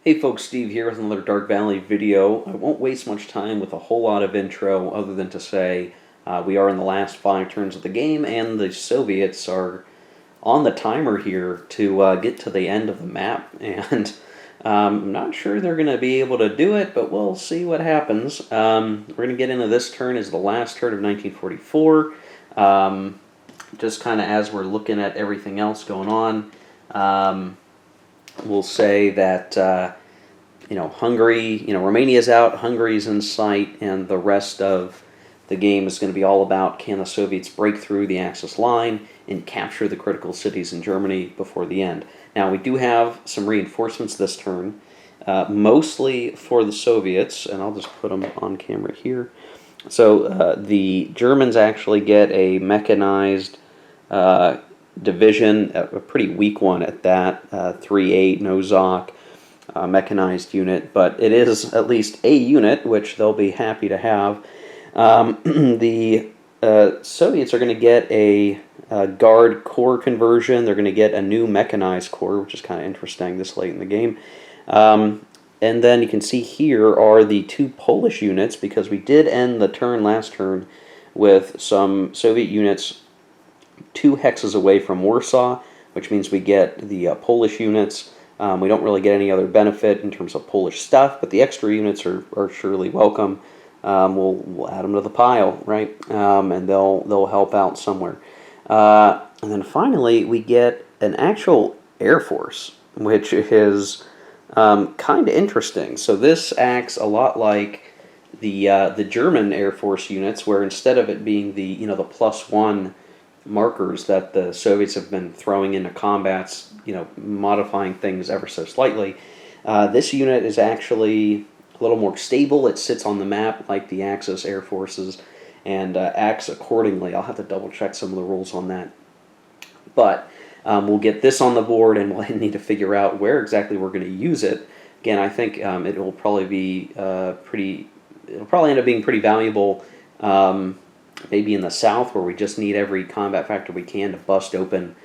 Hey folks, Steve here with another Dark Valley video. I won't waste much time with a whole lot of intro other than to say we are in the last 5 turns of the game and the Soviets are on the timer here to get to the end of the map, and I'm not sure they're going to be able to do it, but we'll see what happens. We're going to get into this turn as the last turn of 1944, just kind of as we're looking at everything else going on. We'll say that Hungary, Romania's out, Hungary's in sight, and the rest of the game is going to be all about can the Soviets break through the Axis line and capture the critical cities in Germany before the end. Now, we do have some reinforcements this turn, mostly for the Soviets, and I'll just put them on camera here. So the Germans actually get a mechanized division, a pretty weak one at that, 3-8, no ZOC, mechanized unit, but it is at least a unit, which they'll be happy to have. The Soviets are going to get a Guard Corps conversion. They're going to get a new mechanized corps, which is kind of interesting this late in the game. And then you can see here are the two Polish units, because we did end the turn last turn with some Soviet units 2 hexes away from Warsaw, which means we get the Polish units. We don't really get any other benefit in terms of Polish stuff, but the extra units are surely welcome. We'll add them to the pile, right? And they'll help out somewhere. And then finally, we get an actual Air Force, which is kind of interesting. So this acts a lot like the German Air Force units, where instead of it being the the +1 markers that the Soviets have been throwing into combats, modifying things ever so slightly, this unit is actually a little more stable. It sits on the map like the Axis Air Forces and acts accordingly. I'll have to double check some of the rules on that. But we'll get this on the board, and we'll need to figure out where exactly we're going to use it. Again, I think it will probably be it'll probably end up being pretty valuable, maybe in the south, where we just need every combat factor we can to bust open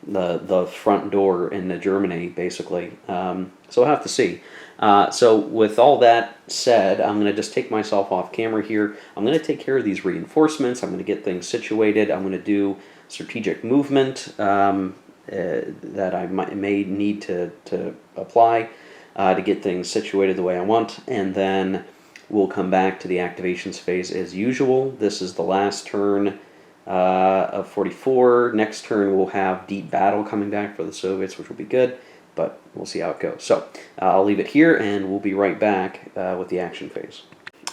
the front door into Germany, basically. So we'll have to see. So with all that said, I'm going to just take myself off camera here. I'm going to take care of these reinforcements. I'm going to get things situated. I'm going to do strategic movement that I may need to apply to get things situated the way I want, and then we'll come back to the activations phase as usual. This is the last turn of 44. Next turn we'll have deep battle coming back for the Soviets, which will be good, but we'll see how it goes. So I'll leave it here, and we'll be right back with the action phase.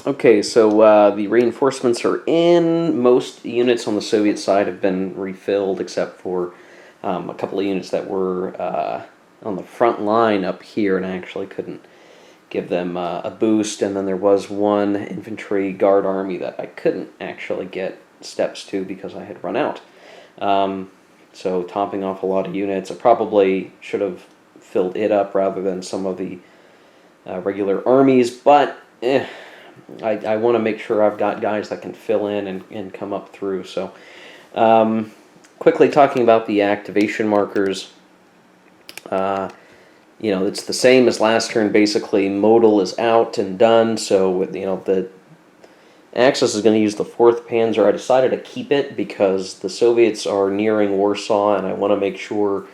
Okay, so the reinforcements are in. Most units on the Soviet side have been refilled, except for a couple of units that were on the front line up here, and I actually couldn't give them a boost. And then there was one infantry guard army that I couldn't actually get steps to because I had run out. So topping off a lot of units. I probably should have filled it up rather than some of the regular armies, but I want to make sure I've got guys that can fill in and come up through. So quickly talking about the activation markers. It's the same as last turn. Basically, modal is out and done. So with the Axis is going to use the 4th Panzer. I decided to keep it because the Soviets are nearing Warsaw, and I want to make sure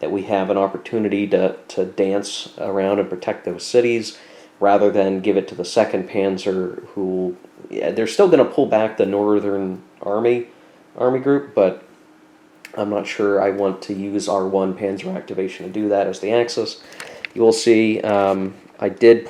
that we have an opportunity to dance around and protect those cities, rather than give it to the 2nd Panzer, who they're still going to pull back the Northern Army group, but I'm not sure I want to use our 1 Panzer activation to do that as the Axis. You will see I did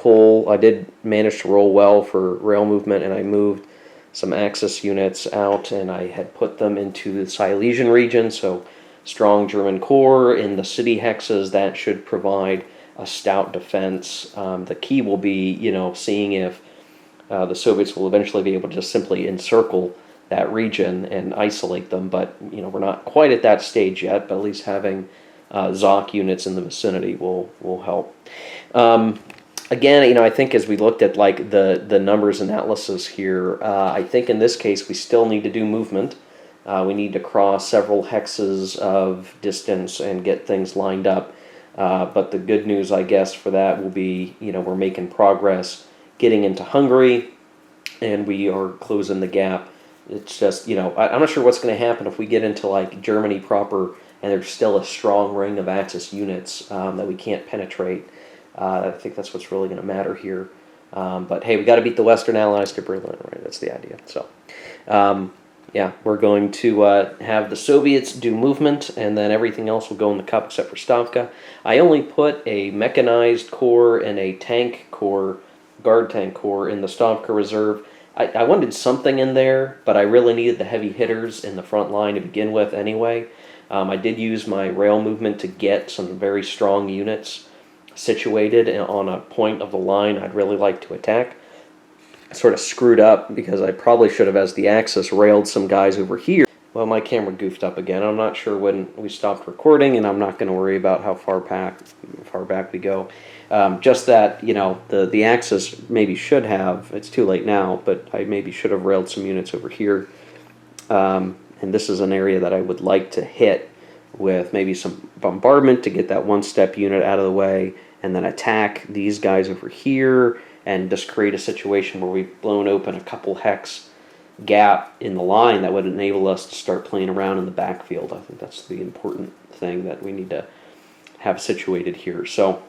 manage to roll well for rail movement, and I moved some Axis units out, and I had put them into the Silesian region, so strong German corps in the city hexes. That should provide a stout defense. The key will be, seeing if the Soviets will eventually be able to just simply encircle that region and isolate them, but we're not quite at that stage yet. But at least having ZOC units in the vicinity will help. Again, I think as we looked at the numbers analysis here, I think in this case we still need to do movement. We need to cross several hexes of distance and get things lined up. But the good news, I guess, for that will be, we're making progress getting into Hungary, and we are closing the gap. It's just, I'm not sure what's going to happen if we get into like Germany proper and there's still a strong ring of Axis units that we can't penetrate. I think that's what's really going to matter here. But hey, we got to beat the Western Allies to Berlin, right? That's the idea. So, yeah, we're going to have the Soviets do movement, and then everything else will go in the cup except for Stavka. I only put a mechanized corps and a tank corps, guard tank corps, in the Stavka reserve. I wanted something in there, but I really needed the heavy hitters in the front line to begin with anyway. I did use my rail movement to get some very strong units situated on a point of the line I'd really like to attack. I sort of screwed up because I probably should have, as the Axis, railed some guys over here. Well, my camera goofed up again. I'm not sure when we stopped recording, and I'm not going to worry about how far back we go. Just that, the Axis maybe should have, it's too late now, but I maybe should have railed some units over here. And this is an area that I would like to hit with maybe some bombardment to get that one-step unit out of the way, and then attack these guys over here, and just create a situation where we've blown open a couple hex gap in the line that would enable us to start playing around in the backfield. I think that's the important thing that we need to have situated here. So,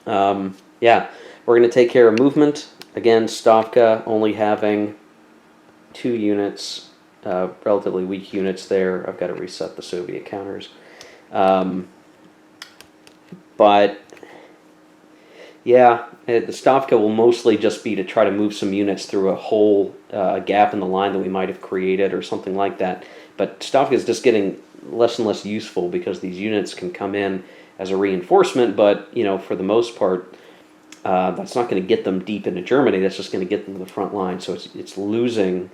yeah, we're going to take care of movement. Again, Stavka only having 2 units, relatively weak units there. I've got to reset the Soviet counters. But yeah, the Stavka will mostly just be to try to move some units through a hole, a gap in the line that we might have created or something like that. But Stavka is just getting less and less useful because these units can come in as a reinforcement, but, for the most part, that's not going to get them deep into Germany. That's just going to get them to the front line. So it's losing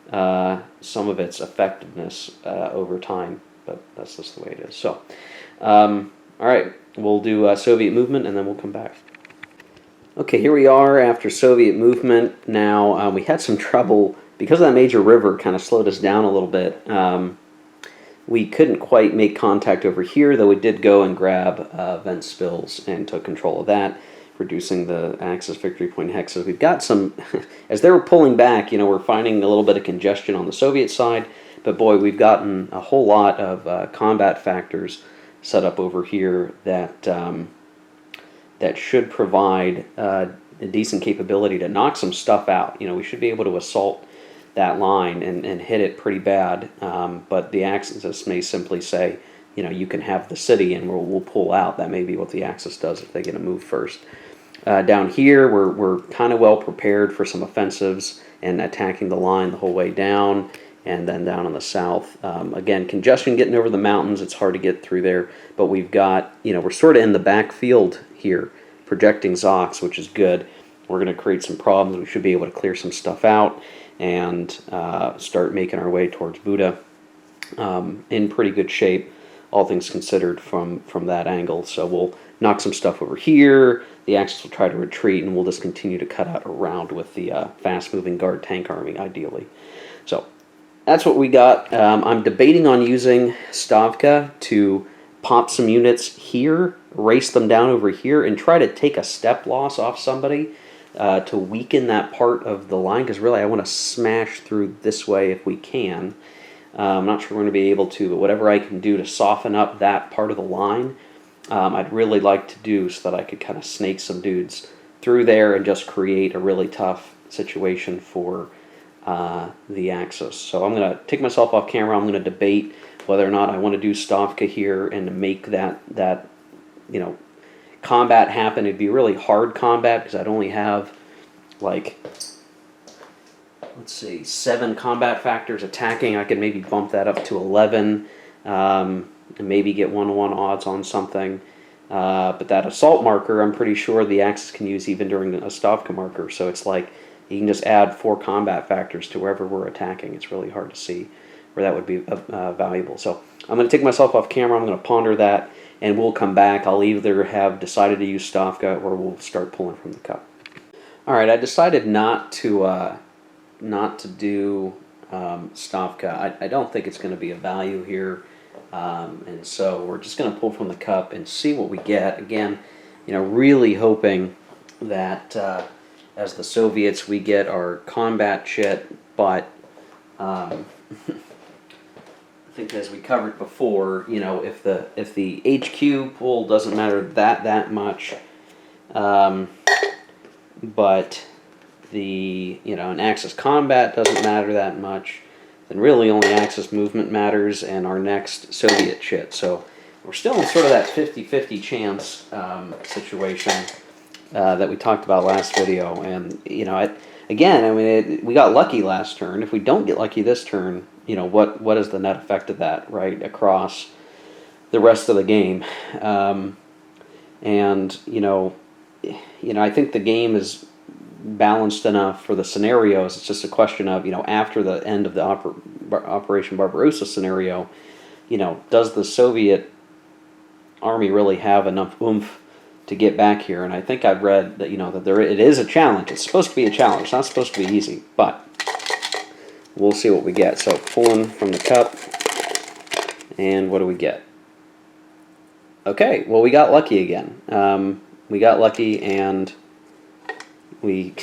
some of its effectiveness over time, but that's just the way it is. So, all right, we'll do Soviet movement, and then we'll come back. Okay, here we are after Soviet movement. Now, we had some trouble because that major river kind of slowed us down a little bit. We couldn't quite make contact over here, though we did go and grab Ventspils and took control of that, reducing the Axis victory point hexes. We've got some, as they were pulling back, we're finding a little bit of congestion on the Soviet side, but boy, we've gotten a whole lot of combat factors set up over here that that should provide a decent capability to knock some stuff out. We should be able to assault that line and hit it pretty bad, but the Axis may simply say, you can have the city and we'll pull out. That may be what the Axis does if they get a move first. Down here, we're kind of well prepared for some offensives and attacking the line the whole way down, and then down in the south. Again, congestion getting over the mountains, it's hard to get through there, but we've got, we're sort of in the backfield here, projecting Zox, which is good. We're going to create some problems. We should be able to clear some stuff out and start making our way towards Buda in pretty good shape, all things considered from that angle. So we'll knock some stuff over here. The Axis will try to retreat, and we'll just continue to cut out around with the fast-moving guard tank army, ideally. So that's what we got. I'm debating on using Stavka to pop some units here, race them down over here, and try to take a step loss off somebody to weaken that part of the line, because really I want to smash through this way if we can. I'm not sure we're going to be able to, but whatever I can do to soften up that part of the line, I'd really like to do so that I could kind of snake some dudes through there and just create a really tough situation for the Axis. So I'm going to take myself off camera. I'm going to debate whether or not I want to do Stavka here and to make that combat happen. It'd be really hard combat because I'd only have, like, let's see, 7 combat factors attacking. I could maybe bump that up to 11 and maybe get 1-1 odds on something. But that assault marker, I'm pretty sure the Axis can use even during a Stavka marker. So it's like you can just add 4 combat factors to wherever we're attacking. It's really hard to see where that would be valuable. So I'm going to take myself off camera. I'm going to ponder that, and we'll come back. I'll either have decided to use Stavka or we'll start pulling from the cup. All right, I decided not to do Stavka. I don't think it's going to be a value here. And so we're just going to pull from the cup and see what we get. Again, really hoping that as the Soviets we get our combat chit, but I think as we covered before, if the HQ pool doesn't matter that much, but the an Axis combat doesn't matter that much, then really only Axis movement matters and our next Soviet chit. So we're still in sort of that 50-50 chance situation that we talked about last video. And we got lucky last turn. If we don't get lucky this turn, what is the net effect of that, right, across the rest of the game? I think the game is balanced enough for the scenarios. It's just a question of, after the end of the Operation Barbarossa scenario, does the Soviet army really have enough oomph to get back here? And I think I've read that, that it is a challenge. It's supposed to be a challenge. It's not supposed to be easy, but we'll see what we get. So pulling from the cup, and what do we get? Okay, well, we got lucky again. We got lucky, and we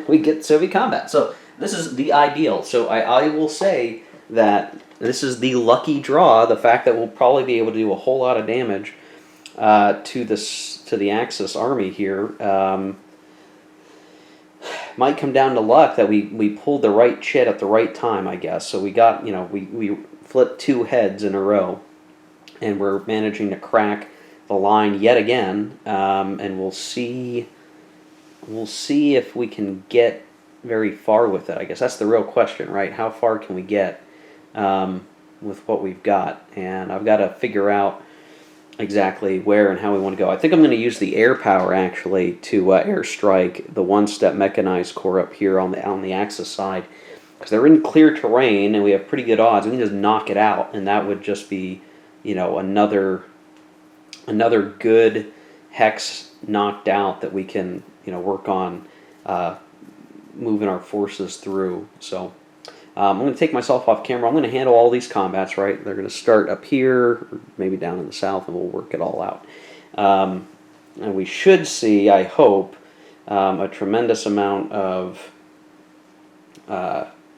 we get Soviet combat. So this is the ideal. So I will say that this is the lucky draw. The fact that we'll probably be able to do a whole lot of damage to the Axis army here might come down to luck that we pulled the right chit at the right time, I guess. So we got we flipped 2 heads in a row, and we're managing to crack the line yet again, and we'll see if we can get very far with it. I guess that's the real question, right? How far can we get with what we've got? And I've got to figure out exactly where and how we want to go. I think I'm going to use the air power actually to airstrike the one-step mechanized corps up here on the Axis side, because they're in clear terrain and we have pretty good odds. We can just knock it out, and that would just be another good hex knocked out that we can work on moving our forces through. So I'm going to take myself off camera. I'm going to handle all these combats, right? They're going to start up here, or maybe down in the south, and we'll work it all out. And we should see, I hope, a tremendous amount of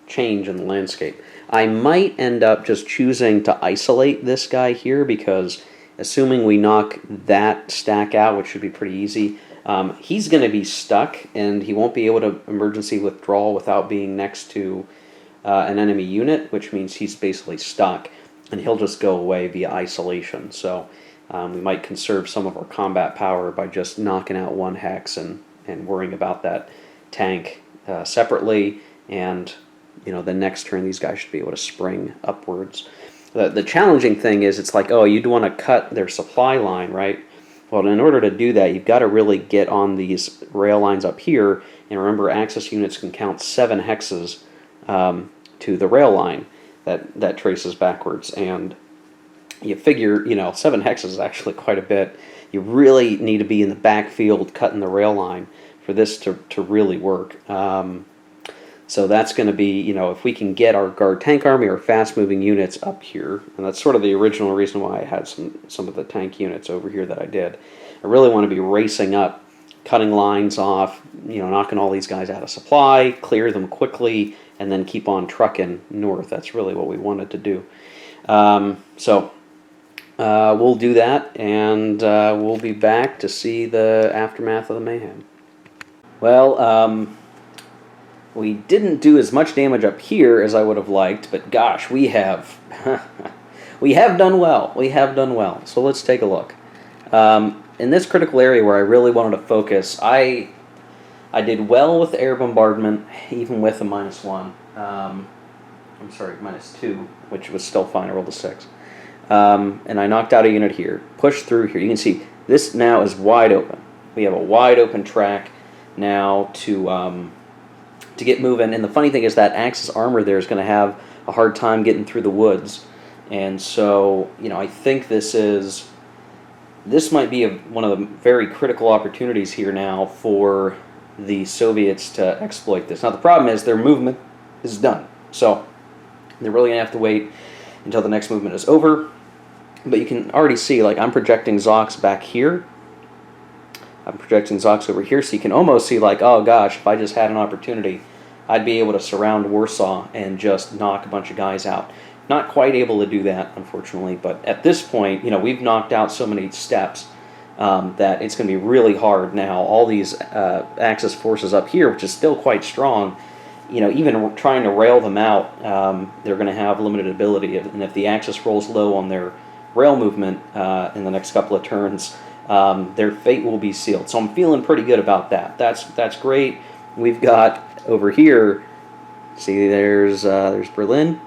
change in the landscape. I might end up just choosing to isolate this guy here, because assuming we knock that stack out, which should be pretty easy, he's going to be stuck, and he won't be able to emergency withdraw without being next to an enemy unit, which means he's basically stuck, and he'll just go away via isolation. So we might conserve some of our combat power by just knocking out one hex and worrying about that tank separately, and the next turn these guys should be able to spring upwards. The challenging thing is, it's like, oh, you'd want to cut their supply line, right? Well, in order to do that, you've got to really get on these rail lines up here, and remember, Axis units can count 7 hexes to the rail line that traces backwards, and you figure 7 hexes is actually quite a bit. You really need to be in the backfield cutting the rail line for this to really work. So that's going to be, if we can get our guard tank army or fast-moving units up here, and that's sort of the original reason why I had some of the tank units over here that I did. I really want to be racing up, cutting lines off, knocking all these guys out of supply, clear them quickly, and then keep on trucking north. That's really what we wanted to do. So we'll do that, and we'll be back to see the aftermath of the mayhem. Well, we didn't do as much damage up here as I would have liked, but gosh, we have we have done well. We have done well. So let's take a look. In this critical area where I really wanted to focus, I did well with the air bombardment, even with a -1. I'm sorry, -2, which was still fine. I rolled a 6. And I knocked out a unit here, pushed through here. You can see this now is wide open. We have a wide open track now to get moving. And the funny thing is that Axis armor there is going to have a hard time getting through the woods. And so, I think this might be one of the very critical opportunities here now for the Soviets to exploit this. Now, the problem is their movement is done. So they're really going to have to wait until the next movement is over. But you can already see, like, I'm projecting Zocs back here. I'm projecting Zocs over here, so you can almost see, like, oh gosh, if I just had an opportunity, I'd be able to surround Warsaw and just knock a bunch of guys out. Not quite able to do that, unfortunately, but at this point, we've knocked out so many steps that it's going to be really hard now. All these Axis forces up here, which is still quite strong, even trying to rail them out, they're going to have limited ability. And if the Axis rolls low on their rail movement in the next couple of turns, their fate will be sealed. So I'm feeling pretty good about that. That's great. We've got over here, see, there's Berlin.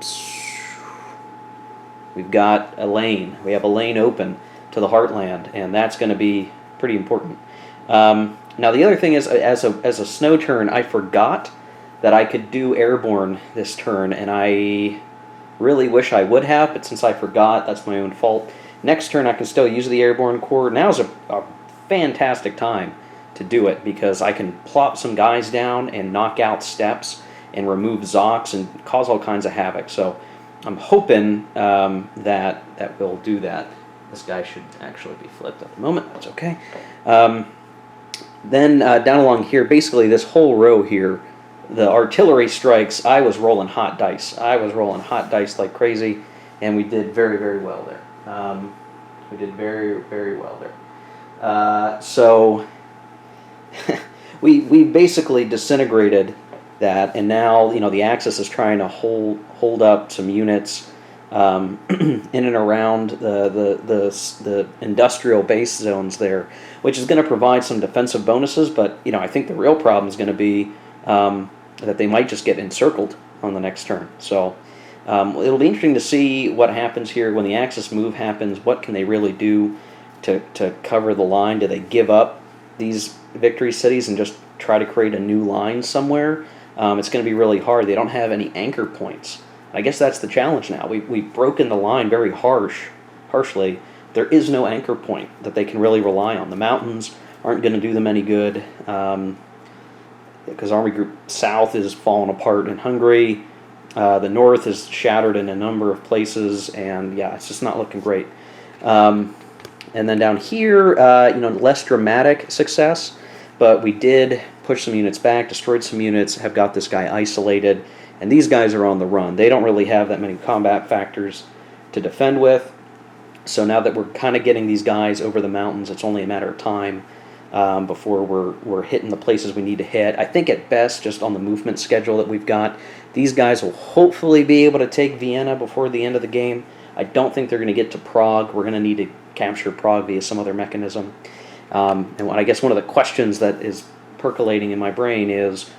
We've got a lane. We have a lane open to the heartland, and that's going to be pretty important. Now the other thing is, as a snow turn, I forgot that I could do airborne this turn, and I really wish I would have, but since I forgot, that's my own fault. Next turn I can still use the airborne corps. Now's a fantastic time to do it, because I can plop some guys down and knock out steps and remove Zocs and cause all kinds of havoc. So I'm hoping that we'll do that. This guy should actually be flipped at the moment. That's okay. Then down along here, basically this whole row here, the artillery strikes, I was rolling hot dice. I was rolling hot dice like crazy, and we did very, very well there. We did very, very well there. So we basically disintegrated that, and now the Axis is trying to hold up some units in and around the industrial base zones there, which is going to provide some defensive bonuses. But I think the real problem is going to be that they might just get encircled on the next turn. So it'll be interesting to see what happens here when the Axis move happens. What can they really do to cover the line? Do they give up these victory cities and just try to create a new line somewhere? It's going to be really hard. They don't have any anchor points. I guess that's the challenge now. We've broken the line very harshly. There is no anchor point that they can really rely on. The mountains aren't going to do them any good, because Army Group South is falling apart in Hungary. The North is shattered in a number of places, and yeah, it's just not looking great. And then down here, less dramatic success, but we did push some units back, destroyed some units, have got this guy isolated, and these guys are on the run. They don't really have that many combat factors to defend with, so now that we're kind of getting these guys over the mountains, it's only a matter of time before we're hitting the places we need to hit. I think at best, just on the movement schedule that we've got, these guys will hopefully be able to take Vienna before the end of the game. I don't think they're going to get to Prague. We're going to need to capture Prague via some other mechanism. And I guess one of the questions that is percolating in my brain is,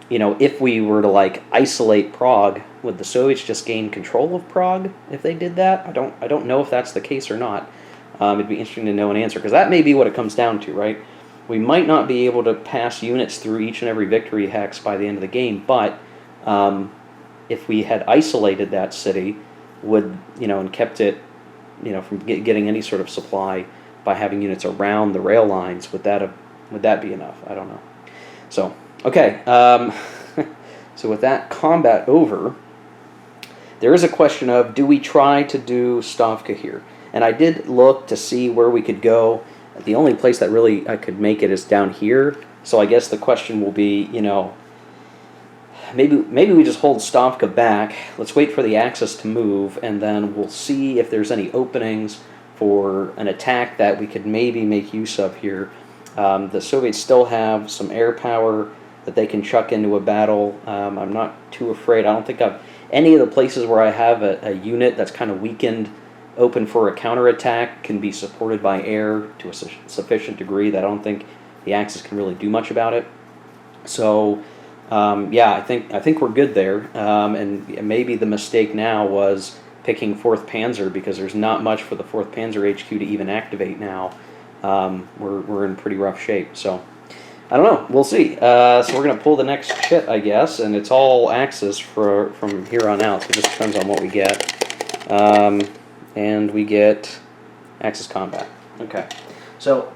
if we were to isolate Prague, would the Soviets just gain control of Prague if they did that? I don't know if that's the case or not. It'd be interesting to know an answer, because that may be what it comes down to, right? We might not be able to pass units through each and every victory hex by the end of the game, but if we had isolated that city, and kept it, from getting any sort of supply by having units around the rail lines, would that be enough? I don't know. So, okay. So with that combat over, there is a question of, do we try to do Stavka here? And I did look to see where we could go. The only place that really I could make it is down here. So I guess the question will be, maybe we just hold Stavka back. Let's wait for the Axis to move, and then we'll see if there's any openings for an attack that we could maybe make use of here. The Soviets still have some air power that they can chuck into a battle. I'm not too afraid. I don't think any of the places where I have a unit that's kind of weakened, open for a counterattack, can be supported by air to a sufficient degree that I don't think the Axis can really do much about it. So, I think we're good there. And maybe the mistake now was picking 4th Panzer, because there's not much for the 4th Panzer HQ to even activate now. We're in pretty rough shape. So, I don't know. We'll see. So we're going to pull the next chit, I guess, and it's all Axis from here on out. So it just depends on what we get. And we get Axis combat. Okay. So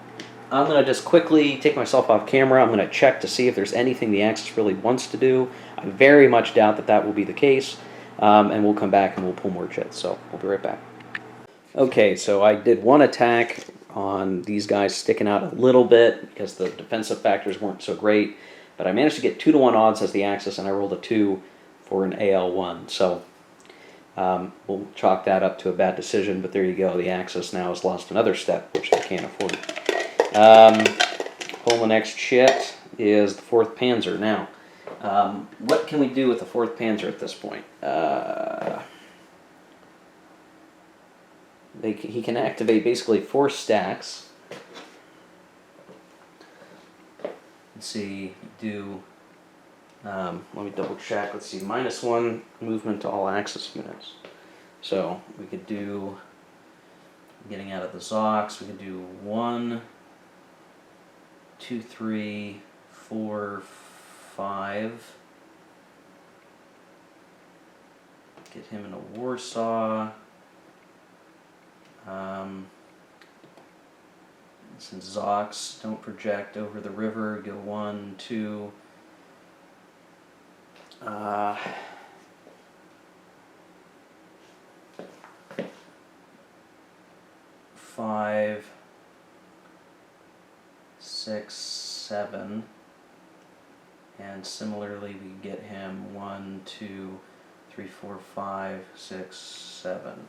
I'm going to just quickly take myself off camera. I'm going to check to see if there's anything the Axis really wants to do. I very much doubt that will be the case. And we'll come back and we'll pull more chits. So we'll be right back. Okay, so I did one attack on these guys sticking out a little bit because the defensive factors weren't so great, but I managed to get 2-to-1 odds as the Axis, and I rolled a 2 for an AL1. So we'll chalk that up to a bad decision, but there you go. The Axis now has lost another step, which they can't afford. Pull the next chit is the 4th Panzer. Now, what can we do with the 4th Panzer at this point? He can activate basically 4 stacks. Let's see, do, let me double check. Let's see, -1 movement to all Axis units. So we could do, getting out of the Zocs, we could do 1, 2, 3, 4, 5. Get him in a Warsaw. Since Zocs don't project over the river, go 1, 2, 5, 6, 7, and similarly we get him 1, 2, 3, 4, 5, 6, 7.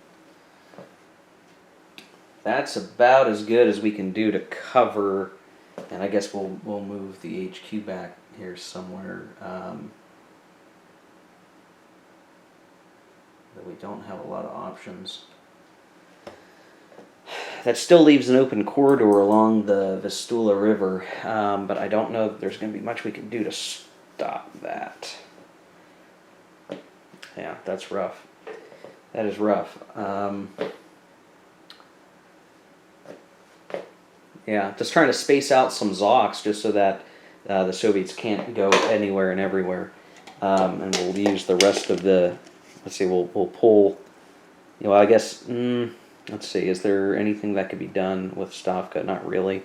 That's about as good as we can do to cover, and I guess we'll move the HQ back here somewhere. But we don't have a lot of options. That still leaves an open corridor along the Vistula River, but I don't know that there's going to be much we can do to stop that. Yeah, that's rough. That is rough. Yeah, just trying to space out some Zocs just so that the Soviets can't go anywhere and everywhere. And we'll use the rest of the, let's see, we'll pull, I guess, let's see, is there anything that could be done with Stavka? Not really.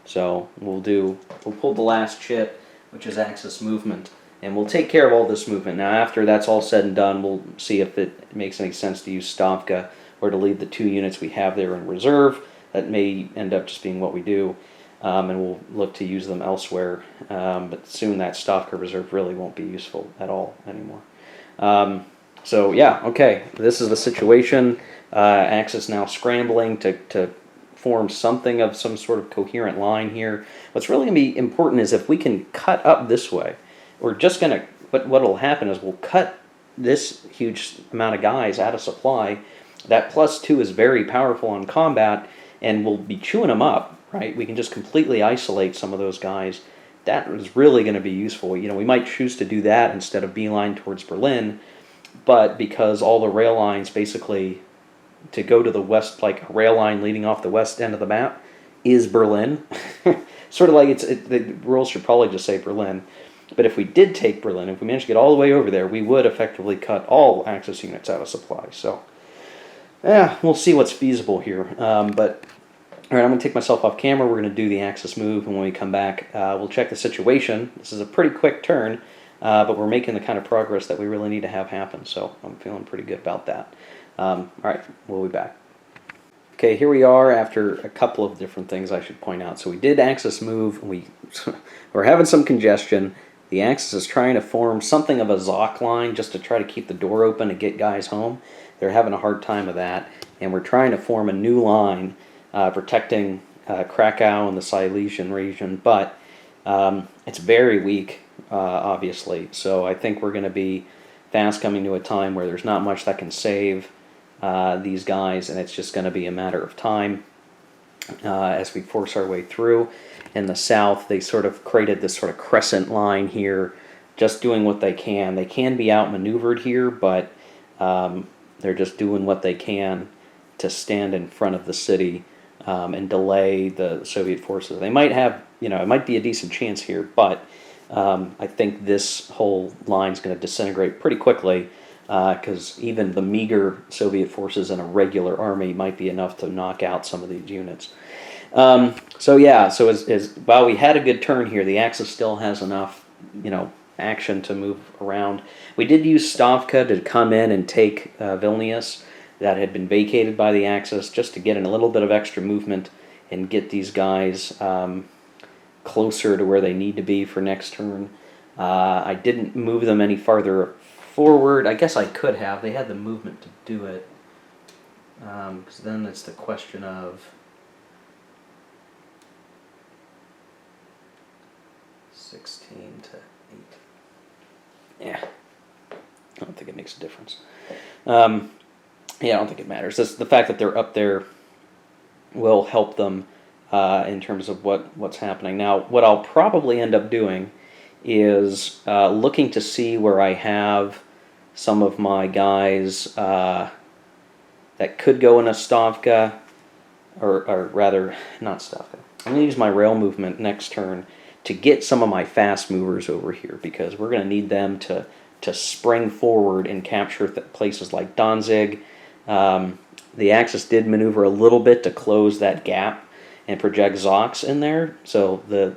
So we'll pull the last chit, which is Axis movement, and we'll take care of all this movement. Now after that's all said and done, we'll see if it makes any sense to use Stavka or to leave the 2 units we have there in reserve. That may end up just being what we do, and we'll look to use them elsewhere. But soon that Stavka reserve really won't be useful at all anymore. So yeah, okay, this is the situation. Axis now scrambling to form something of some sort of coherent line here. What's really going to be important is if we can cut up this way, we're just going to, but what will happen is we'll cut this huge amount of guys out of supply. That +2 is very powerful on combat, and we'll be chewing them up, right? We can just completely isolate some of those guys. That is really going to be useful. We might choose to do that instead of beeline towards Berlin, but because all the rail lines basically, to go to the west, like a rail line leading off the west end of the map, is Berlin. Sort of like the rules should probably just say Berlin. But if we did take Berlin, if we managed to get all the way over there, we would effectively cut all Axis units out of supply. So, yeah, we'll see what's feasible here. But, all right, I'm going to take myself off camera. We're going to do the Axis move, and when we come back, we'll check the situation. This is a pretty quick turn, but we're making the kind of progress that we really need to have happen. So I'm feeling pretty good about that. All right, we'll be back. Okay, here we are after a couple of different things I should point out. So we did Axis move. We're having some congestion. The Axis is trying to form something of a Zoc line just to try to keep the door open and get guys home. They're having a hard time of that. And we're trying to form a new line protecting Krakow and the Silesian region. But it's very weak, obviously. So I think we're going to be fast coming to a time where there's not much that can save these guys, and it's just going to be a matter of time as we force our way through. In the south, they sort of created this sort of crescent line here, just doing what they can. They can be outmaneuvered here, but they're just doing what they can to stand in front of the city and delay the Soviet forces. They might have, it might be a decent chance here, but I think this whole line's going to disintegrate pretty quickly, because even the meager Soviet forces in a regular army might be enough to knock out some of these units. So while we had a good turn here, the Axis still has enough, action to move around. We did use Stavka to come in and take Vilnius, that had been vacated by the Axis, just to get in a little bit of extra movement and get these guys closer to where they need to be for next turn. I didn't move them any farther forward. I guess I could have. They had the movement to do it. Because then it's the question of 16 to 8. Yeah. I don't think it makes a difference. Yeah, I don't think it matters. The fact that they're up there will help them in terms of what's happening. Now, what I'll probably end up doing is looking to see where I have some of my guys that could go in a Stavka, or rather, not Stavka. I'm going to use my rail movement next turn to get some of my fast movers over here, because we're going to need them to spring forward and capture places like Danzig. The Axis did maneuver a little bit to close that gap and project Zox in there, so the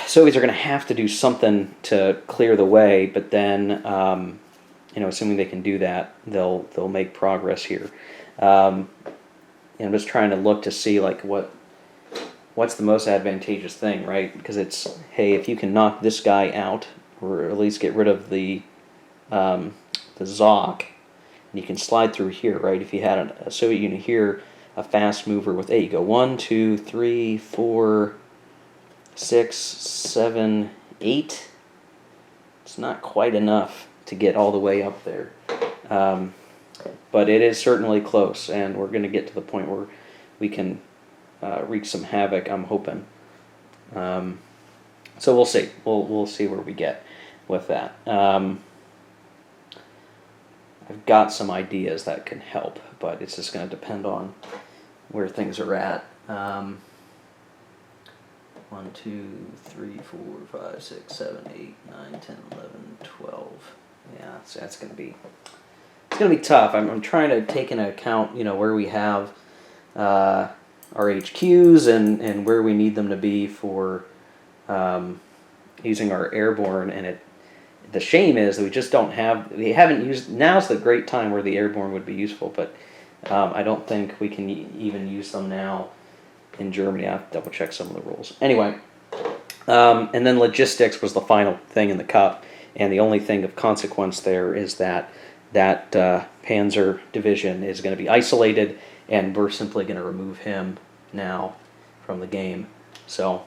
Soviets are going to have to do something to clear the way, but then assuming they can do that, they'll make progress here. I'm just trying to look to see like what's the most advantageous thing, right? Because it's, hey, if you can knock this guy out, or at least get rid of the Zoc, and you can slide through here, right? If you had a Soviet unit here, a fast mover with 8, you go 1, 2, 3, 4, 6, 7, 8. It's not quite enough to get all the way up there. But it is certainly close, and we're going to get to the point where we can wreak some havoc, I'm hoping. So we'll see. We'll see where we get with that. I've got some ideas that can help, but it's just going to depend on where things are at. 1, 2, 3, 4, 5, 6, 7, 8, 9, 10, 11, 12. Yeah, so that's going to be, it's going to be tough. I'm trying to take into account, where we have our HQs and where we need them to be for using our airborne. And the shame is that we haven't used. Now's the great time where the airborne would be useful, but I don't think we can even use them now in Germany. I have to double check some of the rules. Anyway, and then logistics was the final thing in the cup, and the only thing of consequence there is that Panzer division is going to be isolated, and we're simply going to remove him now from the game. So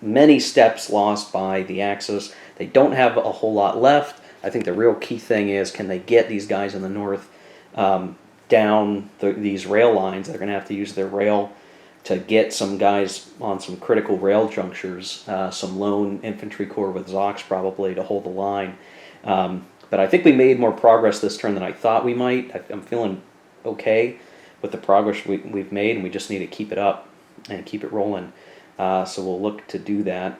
many steps lost by the Axis. They don't have a whole lot left. I think the real key thing is, can they get these guys in the north down these rail lines? They're going to have to use their rail to get some guys on some critical rail junctures, some lone infantry corps with Zox probably to hold the line. But I think we made more progress this turn than I thought we might. I'm feeling okay with the progress we've made, and we just need to keep it up and keep it rolling. So we'll look to do that.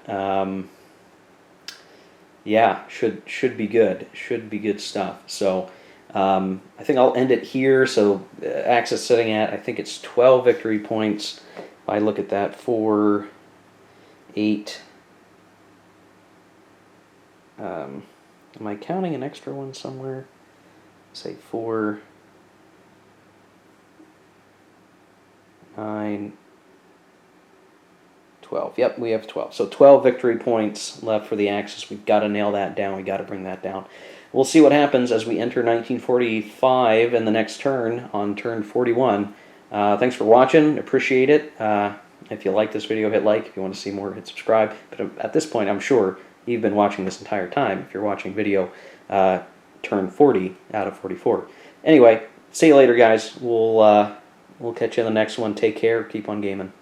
Yeah, should be good. Should be good stuff. So I think I'll end it here. So Axis sitting at, I think it's 12 victory points. If I look at that, 4, 8. Am I counting an extra one somewhere? Say 4, 9, 12. Yep, we have 12. So 12 victory points left for the Axis. We've got to nail that down. We've got to bring that down. We'll see what happens as we enter 1945 in the next turn, on turn 41. Thanks for watching. Appreciate it. If you like this video, hit like. If you want to see more, hit subscribe. But at this point, I'm sure you've been watching this entire time, if you're watching video turn 40 out of 44. Anyway, see you later, guys. We'll catch you in the next one. Take care. Keep on gaming.